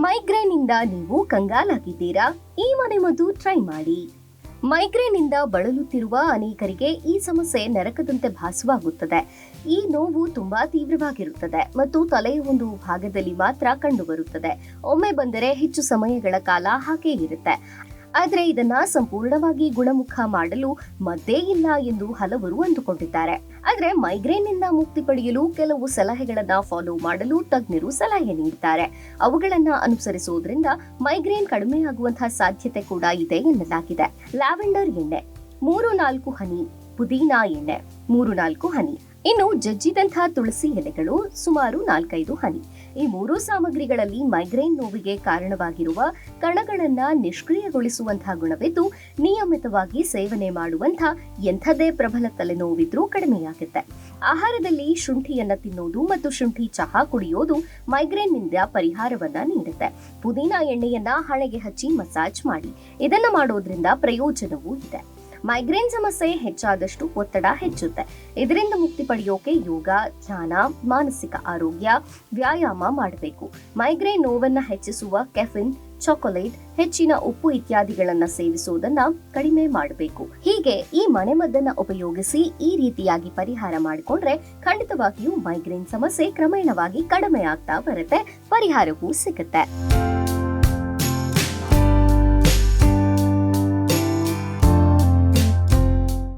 Migraine ಇಂದ ನೀವು ಕಂಗಾಲಾಗಿದ್ದೀರಾ? ಈ ಮನೆಮದ್ದು ಟ್ರೈ ಮಾಡಿ. ಮೈಗ್ರೇನ್ ಇಂದ ಬಳಲುತ್ತಿರುವ ಅನೇಕರಿಗೆ ಈ ಸಮಸ್ಯೆ ನರಕದಂತೆ ಭಾಸವಾಗುತ್ತದೆ. ಈ ನೋವು ತುಂಬಾ ತೀವ್ರವಾಗಿರುತ್ತದೆ ಮತ್ತು ತಲೆಯ ಒಂದು ಭಾಗದಲ್ಲಿ ಮಾತ್ರ ಕಂಡುಬರುತ್ತದೆ. ಒಮ್ಮೆ ಬಂದರೆ ಹೆಚ್ಚು ಸಮಯಗಳ ಕಾಲ ಹಾಗೇ ಇರುತ್ತೆ. ಆದರೆ ಇದನ್ನ ಸಂಪೂರ್ಣವಾಗಿ ಗುಣಮುಖ ಮಾಡಲು ಮದ್ದೇ ಇಲ್ಲ ಎಂದು ಹಲವರು ಅಂದುಕೊಂಡಿದ್ದಾರೆ. ಆದ್ರೆ ಮೈಗ್ರೇನ್ ನಿಂದ ಮುಕ್ತಿ ಪಡೆಯಲು ಕೆಲವು ಸಲಹೆಗಳನ್ನ ಫಾಲೋ ಮಾಡಲು ತಜ್ಞರು ಸಲಹೆ ನೀಡುತ್ತಾರೆ. ಅವುಗಳನ್ನ ಅನುಸರಿಸುವುದರಿಂದ ಮೈಗ್ರೇನ್ ಕಡಿಮೆಯಾಗುವಂತಹ ಸಾಧ್ಯತೆ ಕೂಡ ಇದೆ ಎನ್ನಲಾಗಿದೆ. ಲ್ಯಾವೆಂಡರ್ ಎಣ್ಣೆ 3-4 ಹನಿ, ಪುದೀನಾ ಎಣ್ಣೆ 3-4 ಹನಿ, ಇನ್ನು ಜಜ್ಜಿದಂತಹ ತುಳಸಿ ಎಲೆಗಳು ಸುಮಾರು 4-5 ಹನಿ. ಈ 3 ಸಾಮಗ್ರಿಗಳಲ್ಲಿ ಮೈಗ್ರೇನ್ ನೋವಿಗೆ ಕಾರಣವಾಗಿರುವ ಕಣಗಳನ್ನ ನಿಷ್ಕ್ರಿಯಗೊಳಿಸುವಂತಹ ಗುಣವಿದ್ದು, ನಿಯಮಿತವಾಗಿ ಸೇವನೆ ಮಾಡುವಂತಹ ಎಂಥದೇ ಪ್ರಬಲ ತಲೆನೋವಿದ್ರೂ ಕಡಿಮೆಯಾಗುತ್ತೆ. ಆಹಾರದಲ್ಲಿ ಶುಂಠಿಯನ್ನ ತಿನ್ನೋದು ಮತ್ತು ಶುಂಠಿ ಚಹಾ ಕುಡಿಯೋದು ಮೈಗ್ರೇನ್ನಿಂದ ಪರಿಹಾರವನ್ನ ನೀಡುತ್ತೆ. ಪುದೀನಾ ಎಣ್ಣೆಯನ್ನ ಹಣೆಗೆ ಹಚ್ಚಿ ಮಸಾಜ್ ಮಾಡಿ. ಇದನ್ನ ಮಾಡೋದ್ರಿಂದ ಪ್ರಯೋಜನವೂ ಇದೆ. ಮೈಗ್ರೇನ್ ಸಮಸ್ಯೆ ಹೆಚ್ಚಾದಷ್ಟು ಒತ್ತಡ ಹೆಚ್ಚುತ್ತೆ. ಇದರಿಂದ ಮುಕ್ತಿ ಪಡೆಯೋಕೆ ಯೋಗ, ಧ್ಯಾನ, ಮಾನಸಿಕ ಆರೋಗ್ಯ, ವ್ಯಾಯಾಮ ಮಾಡಬೇಕು. ಮೈಗ್ರೇನ್ ನೋವನ್ನ ಹೆಚ್ಚಿಸುವ ಕೆಫಿನ್, ಚಾಕೊಲೇಟ್, ಹೆಚ್ಚಿನ ಉಪ್ಪು ಇತ್ಯಾದಿಗಳನ್ನ ಸೇವಿಸುವುದನ್ನ ಕಡಿಮೆ ಮಾಡಬೇಕು. ಹೀಗೆ ಈ ಮನೆಮದ್ದನ್ನ ಉಪಯೋಗಿಸಿ ಈ ರೀತಿಯಾಗಿ ಪರಿಹಾರ ಮಾಡಿಕೊಂಡ್ರೆ ಖಂಡಿತವಾಗಿಯೂ ಮೈಗ್ರೇನ್ ಸಮಸ್ಯೆ ಕ್ರಮೇಣವಾಗಿ ಕಡಿಮೆ ಆಗ್ತಾ ಬರುತ್ತೆ, ಪರಿಹಾರವೂ ಸಿಗುತ್ತೆ.